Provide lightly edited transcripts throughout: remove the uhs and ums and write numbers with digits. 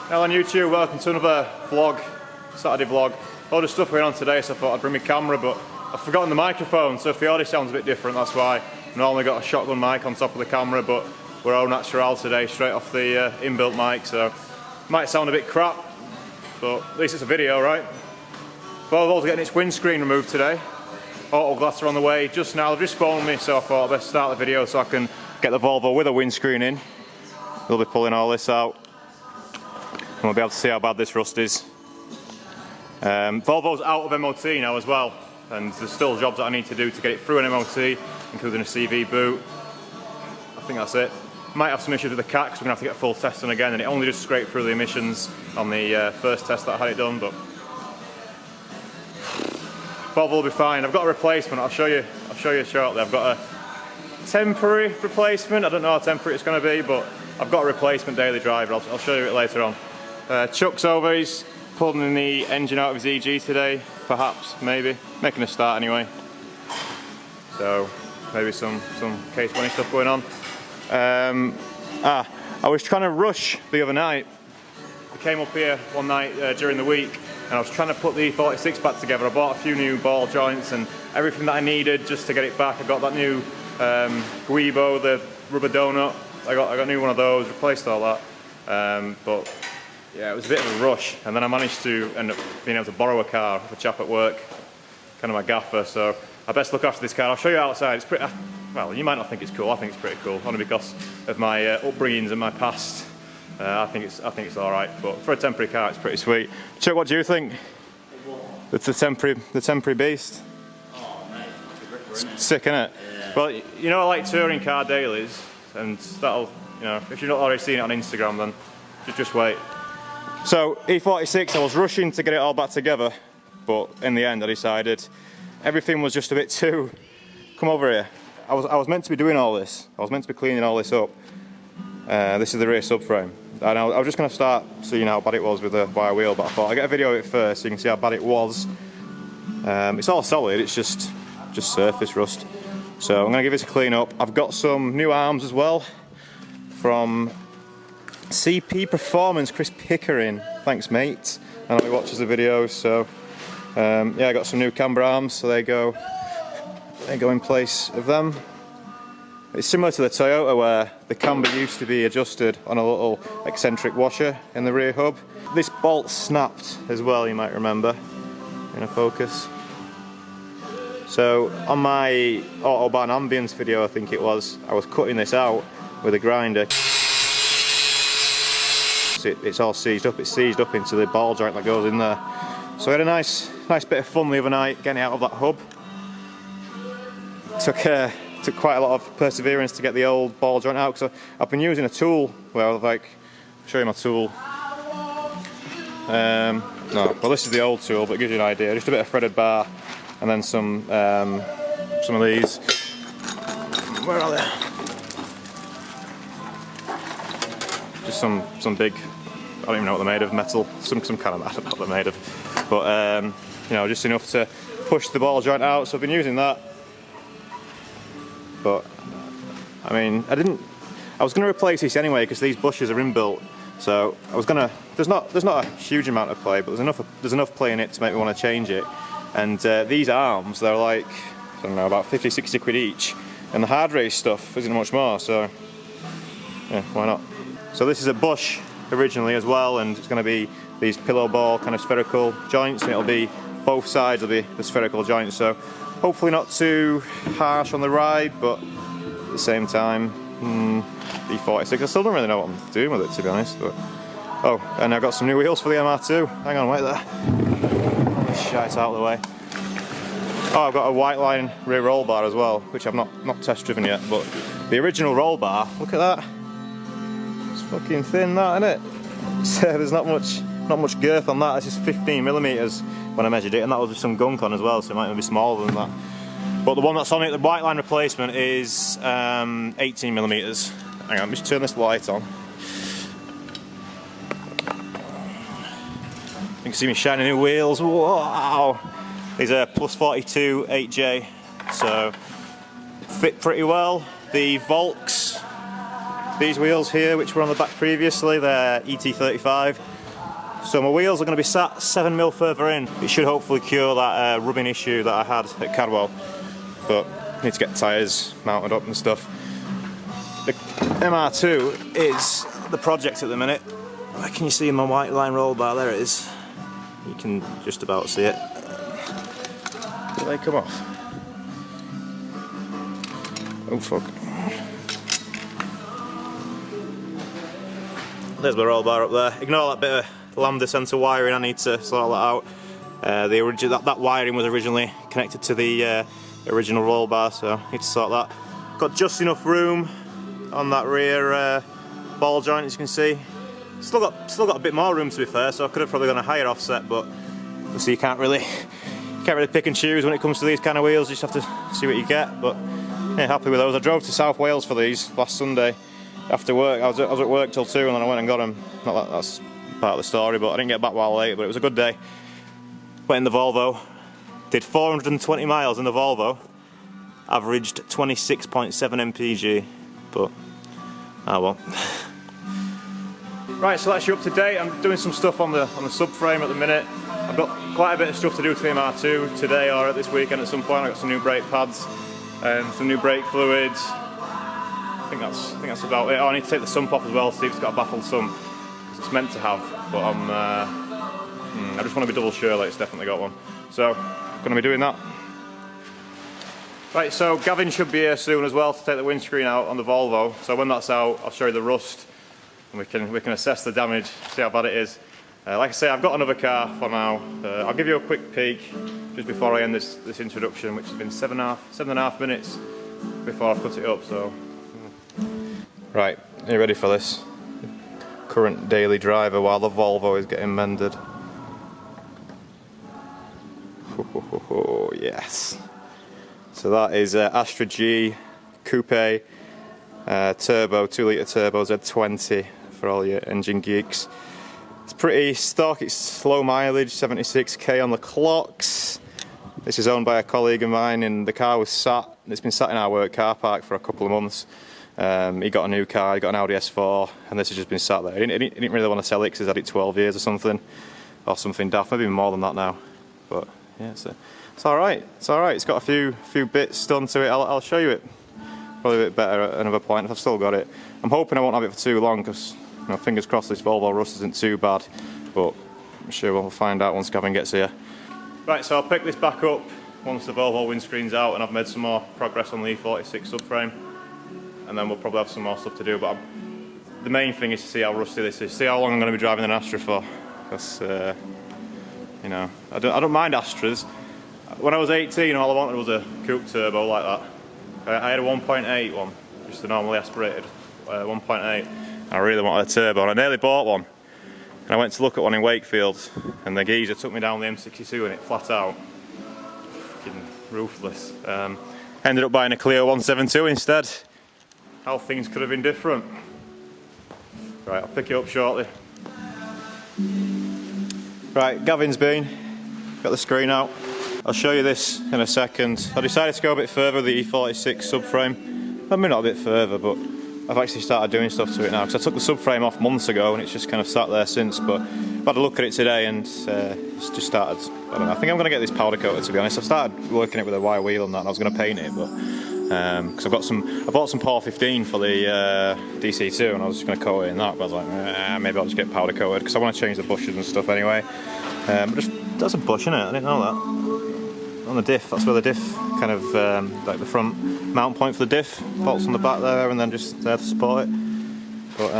Hello on YouTube, welcome to another vlog, Saturday vlog. A lot of stuff going on today, so I thought I'd bring my camera, but I've forgotten the microphone, so if the audio sounds a bit different, that's why. I normally got a shotgun mic on top of the camera, but we're au natural today, straight off the inbuilt mic, so might sound a bit crap, but at least it's a video, right? Volvo's getting its windscreen removed today. Auto glass are on the way just now. They've just phoned me, so I thought I'd best start the video so I can get the Volvo with a windscreen in. They'll be pulling all this out. And we'll be able to see how bad this rust is. Volvo's out of MOT now as well, and there's still jobs that I need to do to get it through an MOT, including a CV boot. I think that's it. Might have some issues with the cat because we're going to have to get a full test done again, and it only just scraped through the emissions on the first test that I had it done, but Volvo will be fine. I've got a replacement, I'll show you shortly. I've got a temporary replacement, I don't know how temporary it's going to be, but I've got a replacement daily driver, I'll show you it later on. Chuck's over, he's pulling the engine out of his EG today, perhaps, maybe. Making a start anyway. So, maybe some case 1 stuff going on. I was trying to rush the other night. I came up here one night during the week and I was trying to put the 46 back together. I bought a few new ball joints and everything that I needed just to get it back. I got that new Guibo, the rubber donut. I got a new one of those, replaced all that. But yeah, it was a bit of a rush, and then I managed to end up being able to borrow a car of a chap at work, kind of my gaffer, so I best look after this car. I'll show you outside. It's pretty, well, you might not think it's cool, I think it's pretty cool, only because of my upbringings and my past. I think it's alright, but for a temporary car it's pretty sweet. Chuck, what do you think? It's the temporary beast. Oh mate, it's a ripper, isn't it? Sick, innit? Yeah. Well, you know I like touring car dailies, and that'll, you know, if you've not already seen it on Instagram, then just wait. So E46, I was rushing to get it all back together, but in the end I decided everything was just a bit too... Come over here. I was meant to be doing all this. I was meant to be cleaning all this up. This is the rear subframe. And I was just going to start seeing how bad it was with the wire wheel, but I thought I'd get a video of it first so you can see how bad it was. It's all solid, it's just surface rust. So I'm going to give it a clean up. I've got some new arms as well from CP Performance, Chris Pickering. Thanks, mate. I know he watches the videos, so yeah, I got some new camber arms, so they go in place of them. It's similar to the Toyota where the camber used to be adjusted on a little eccentric washer in the rear hub. This bolt snapped as well, you might remember, in a focus. So on my Autobahn ambience video, I think it was, I was cutting this out with a grinder. It's all seized up, it's seized up into the ball joint that goes in there. So I had a nice bit of fun the other night getting it out of that hub. Took quite a lot of perseverance to get the old ball joint out, because I've been using a tool where I was like, I'll show you my tool. No, well this is the old tool, but it gives you an idea. Just a bit of threaded bar, and then some of these. Where are they? Just some big, I don't even know what they're made of, metal, some kind of, I don't know what they're made of. But you know, just enough to push the ball joint out, so I've been using that. But I mean, I was going to replace this anyway because these bushes are inbuilt. So I was gonna. There's not a huge amount of play, but there's enough play in it to make me want to change it. And these arms, they're like, I don't know, about 50-60 quid each, and the hard race stuff isn't much more. So yeah, why not? So this is a bush originally as well, and it's going to be these pillow ball kind of spherical joints, and it'll be both sides will be the spherical joints. So hopefully not too harsh on the ride, but at the same time, E46, I still don't really know what I'm doing with it, to be honest. But oh, and I've got some new wheels for the MR2. Hang on, wait there. Shite out of the way. Oh, I've got a white line rear roll bar as well, which I've not test driven yet. But the original roll bar, look at that. It's fucking thin, that, isn't it? So there's not much girth on that. It's just 15mm when I measured it, and that was with some gunk on as well, so it might even be smaller than that. But the one that's on it, the white line replacement, is 18mm. Hang on, let me just turn this light on. You can see me shiny new wheels. Wow! These are plus 42 8J, so fit pretty well. The Volks these wheels here, which were on the back previously, they're ET35. So my wheels are going to be sat 7mm further in. It should hopefully cure that rubbing issue that I had at Cadwell. But I need to get tyres mounted up and stuff. The MR2 is the project at the minute. Where can you see my white line roll bar? There it is. You can just about see it. Did they come off? Oh fuck. There's my roll bar up there. Ignore that bit of lambda centre wiring, I need to sort that out. That wiring was originally connected to the original roll bar, so I need to sort that. Got just enough room on that rear ball joint, as you can see. Still got a bit more room, to be fair, so I could have probably gone a higher offset, but obviously you can't really pick and choose when it comes to these kind of wheels. You just have to see what you get. But yeah, happy with those. I drove to South Wales for these last Sunday after work. I was at work till 2 and then I went and got them. Not that that's part of the story, but I didn't get back while late, but it was a good day. Went in the Volvo, did 420 miles in the Volvo, averaged 26.7 mpg, but oh well. Right, so that's you up to date. I'm doing some stuff on the subframe at the minute. I've got quite a bit of stuff to do to the MR2 today or at this weekend at some point. I've got some new brake pads and some new brake fluids. I think that's about it. Oh, I need to take the sump off as well, see if it's got a baffled sump. It's meant to have, but I just want to be double sure that it's definitely got one. So, going to be doing that. Right, so Gavin should be here soon as well to take the windscreen out on the Volvo. So when that's out, I'll show you the rust, and we can assess the damage, see how bad it is. Like I say, I've got another car for now. I'll give you a quick peek just before I end this introduction, which has been 7.5 minutes before I've cut it up. So, right, are you ready for this? Current daily driver while the Volvo is getting mended. Oh, yes. So that is Astra G Coupe Turbo, 2-litre turbo Z20 for all your engine geeks. It's pretty stock, it's low mileage, 76k on the clocks. This is owned by a colleague of mine, and the car was it's been sat in our work car park for a couple of months. He got a new car, he got an Audi S4, and this has just been sat there. He didn't really want to sell it because he's had it 12 years or something daft, maybe more than that now. But yeah, it's alright, it's got a few bits done to it. I'll show you it probably a bit better at another point if I've still got it. I'm hoping I won't have it for too long because, you know, fingers crossed this Volvo rust isn't too bad, but I'm sure we'll find out once Gavin gets here. Right, so I'll pick this back up once the Volvo windscreen's out and I've made some more progress on the E46 subframe, and then we'll probably have some more stuff to do, but the main thing is to see how rusty this is, see how long I'm going to be driving an Astra for, because you know, I don't mind Astras. When I was 18, all I wanted was a coupe turbo like that. I had a 1.8 one, just a normally aspirated 1.8. I really wanted a turbo, and I nearly bought one. And I went to look at one in Wakefield, and the geezer took me down the M62 and it flat out. Fucking ruthless. Ended up buying a Clio 172 instead. How things could have been different. Right, I'll pick it up shortly. Right, Gavin's been. Got the screen out. I'll show you this in a second. I decided to go a bit further with the E46 subframe. I mean, not a bit further, but I've actually started doing stuff to it now, because I took the subframe off months ago and it's just kind of sat there since, but I've had a look at it today and it's just started, I don't know, I think I'm going to get this powder coated, to be honest. I've started working it with a wire wheel and that, and I was going to paint it, but because I bought some POR 15 for the DC2 and I was just going to coat it in that, but I was like, maybe I'll just get powder coated because I want to change the bushes and stuff anyway. But just, that's a bush, innit? I didn't know that. On the diff, that's where the diff kind of, like the front mount point for the diff, bolts on the back there and then just there to support it. But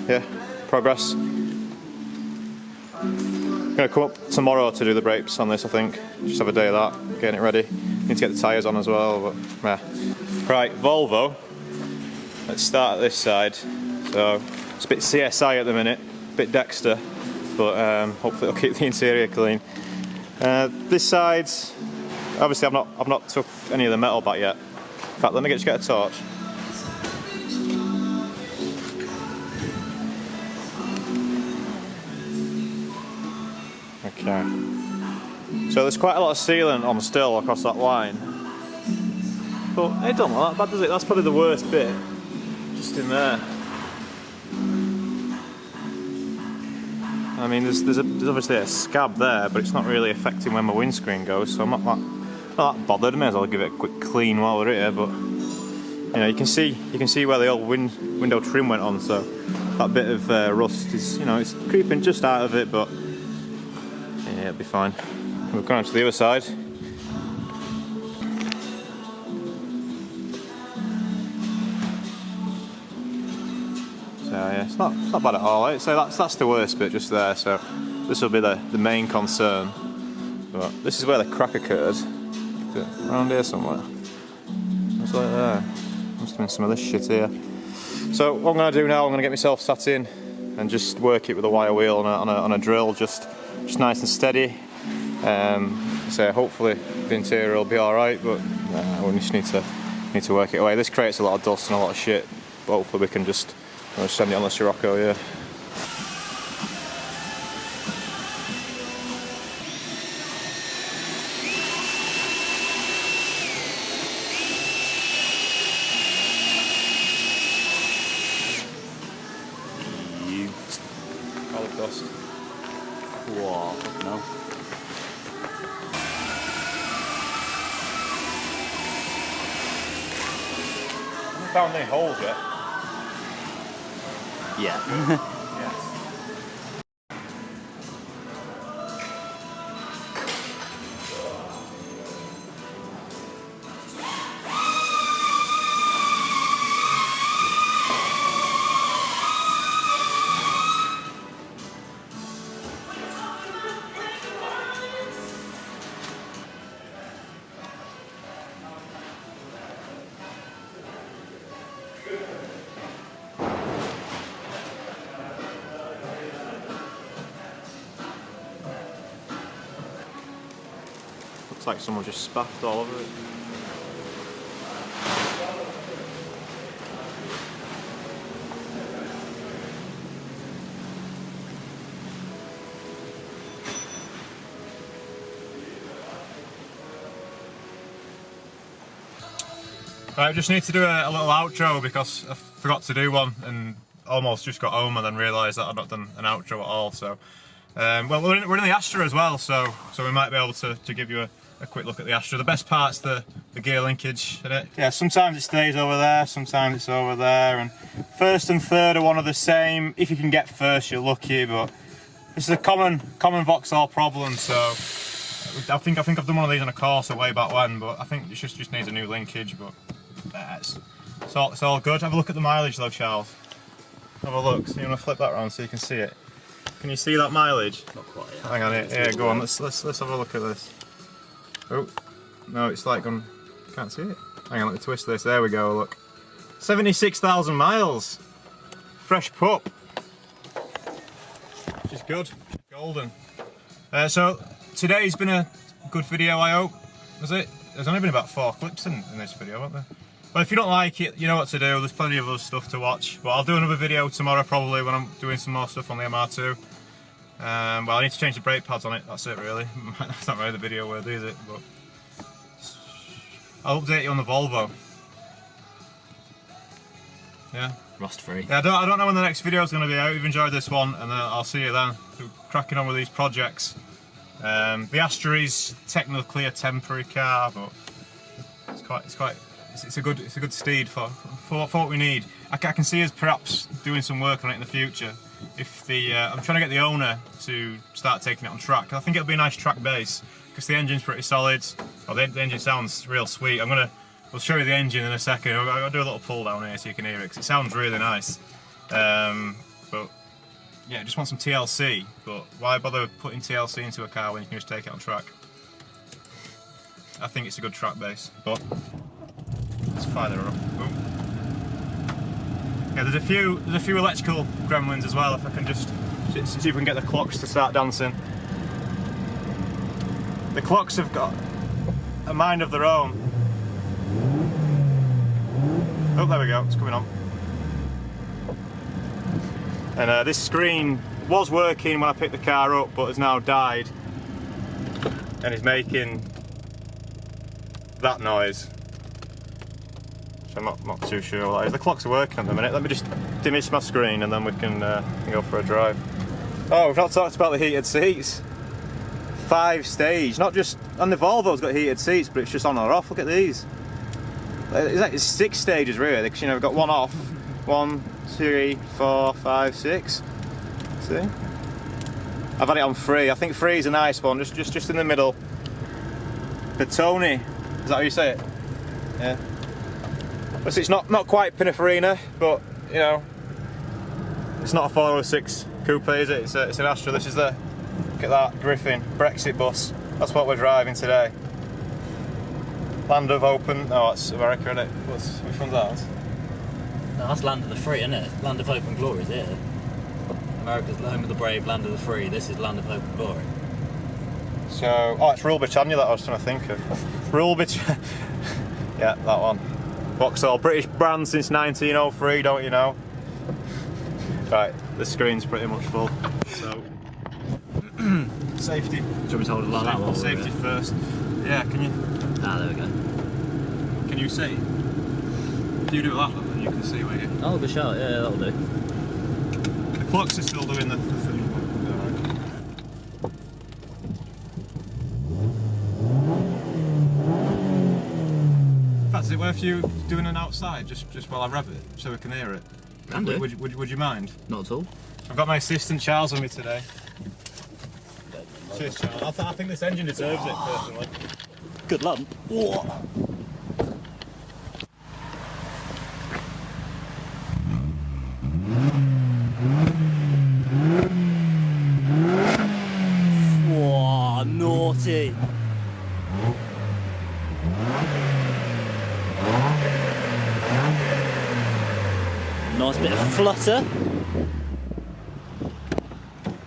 yeah, progress. I'm going to come up tomorrow to do the brakes on this, I think. Just have a day of that, getting it ready. Need to get the tyres on as well, but yeah. Right, Volvo. Let's start at this side. So it's a bit CSI at the minute, a bit Dexter, but hopefully it'll keep the interior clean. This side, obviously I've not took any of the metal back yet. In fact, let me just get a torch. Okay. So there's quite a lot of sealant on still across that line. But it don't look that bad, does it? That's probably the worst bit. Just in there. I mean, there's obviously a scab there, but it's not really affecting where my windscreen goes, so I'm not that bothered. I may as well give it a quick clean while we're here. But you know, you can see where the old window trim went on, so that bit of rust is, you know, it's creeping just out of it, but yeah, it'll be fine. We're going on to the other side. So yeah, it's not bad at all. I'd say that's the worst bit just there. So this will be the main concern. But this is where the crack occurred. Around here somewhere. It's like there. Must have been some of this shit here. So what I'm going to do now, I'm going to get myself sat in and just work it with a wire wheel on a drill, just nice and steady. So hopefully the interior will be all right, but we just need to work it away. This creates a lot of dust and a lot of shit, but hopefully we can just send it on the Scirocco, yeah. Holocaust. Whoa, no. Haven't found any holes yet. Yeah. Yeah. Looks like someone just spaffed all over it. Right, I just need to do a little outro because I forgot to do one and almost just got home and then realised that I'd not done an outro at all. So, well, we're in the Astra as well, so we might be able to give you a quick look at the Astra. The best part's the gear linkage in it. Yeah, sometimes it stays over there, sometimes it's over there, and first and third are one of the same. If you can get first, you're lucky, but this is a common Vauxhall problem. So I think I've done one of these on a Corsa way back when, but I think it just needs a new linkage. But it's all good. Have a look at the mileage though, Charles. Have a look. So you want to flip that around so you can see it. Can you see that mileage? Not quite yet. Hang on, here, go on. Let's have a look at this. Oh, no, it's like gone. Can't see it. Hang on, let me twist this. There we go. Look, 76,000 miles. Fresh pup. Which is good. Golden. So today's been a good video, I hope. Was it? There's only been about 4 clips in this video, haven't there? But if you don't like it, you know what to do. There's plenty of other stuff to watch. But I'll do another video tomorrow probably when I'm doing some more stuff on the MR2. Well, I need to change the brake pads on it. That's it, really. That's not really the video worthy, is it? But I'll update you on the Volvo. Yeah. Rust free. Yeah, I don't know when the next video is going to be out. You've enjoyed this one, and I'll see you then. We're cracking on with these projects. The Astra is technically a temporary car, but it's a good steed for what we need. I can see us perhaps doing some work on it in the future. If I'm trying to get the owner to start taking it on track. I think it'll be a nice track base because the engine's pretty solid. Well, the engine sounds real sweet. We'll show you the engine in a second. I'll do a little pull down here so you can hear it because it sounds really nice. But yeah, I just want some TLC. But why bother putting TLC into a car when you can just take it on track? I think it's a good track base. But let's fire her up. Boom. Yeah, there's a few electrical gremlins as well. If I can just see if we can get the clocks to start dancing. The clocks have got a mind of their own. Oh, there we go. It's coming on. And this screen was working when I picked the car up, but has now died, and is making that noise. I'm not too sure what that is. The clocks are working at the minute. Let me just diminish my screen and then we can go for a drive. Oh, we've not talked about the heated seats. 5-stage, not just, and the Volvo's got heated seats, but it's just on or off. Look at these. It's 6 stages really, because you know we've got one off. 1, 2, 3, 4, 5, 6. See? I've had it on 3. I think 3 is a nice one, just in the middle. The Tony, is that how you say it? Yeah. But it's not quite Pininfarina, but you know, it's not a 406 coupe, is it? It's an Astra. This is the, look at that Griffin Brexit bus. That's what we're driving today. Land of Open. Oh, that's America, isn't it? Which one's that? No, that's Land of the Free, isn't it? Land of Hope and Glory is here. America's home of the brave, land of the free. This is Land of Hope and Glory. So, oh, it's Rule Britannia that I was trying to think of. Rule Britannia. Yeah, that one. Vauxhall, British brand since 1903, don't you know? Right, the screen's pretty much full. So, safety. Do you want me to hold it like that? Safety first. Yeah, can you? Ah, there we go. Can you see? If you do that, then you can see where you. Oh, good shot. Yeah, that'll do. The clocks are still doing the thing. In fact, is it worth you doing an outside just while I rev it, so we can hear it? Can do. Would you mind? Not at all. I've got my assistant Charles with me today. Cheers, Charles. I think this engine deserves it, personally. Good luck. Whoa. Whoa, naughty. Nice bit of flutter.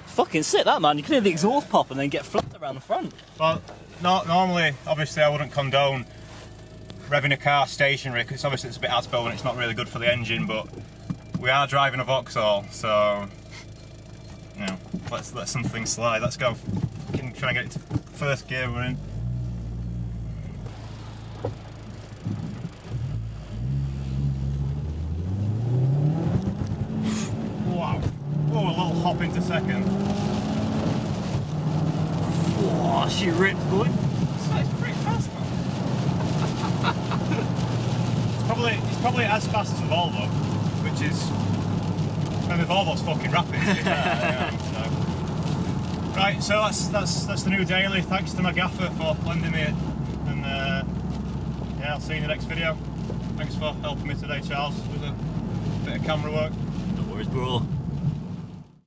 Fucking sick that, man. You can hear the exhaust pop and then get flutter around the front. Well, normally, obviously, I wouldn't condone revving a car stationary because obviously it's a bit hard-spelled and it's not really good for the engine, but we are driving a Vauxhall, so you know, let's let something slide. Let's go. We can try and get it to first gear we're in. Wow. Oh, a little hop into second. Whoa, she rips, boy. It's pretty fast, man. It's probably as fast as the Volvo, which is. And the Volvo's fucking rapid. Right, so that's the new daily. Thanks to my gaffer for lending me it, and yeah, I'll see you in the next video. Thanks for helping me today, Charles, with a bit of camera work. No worries, bro.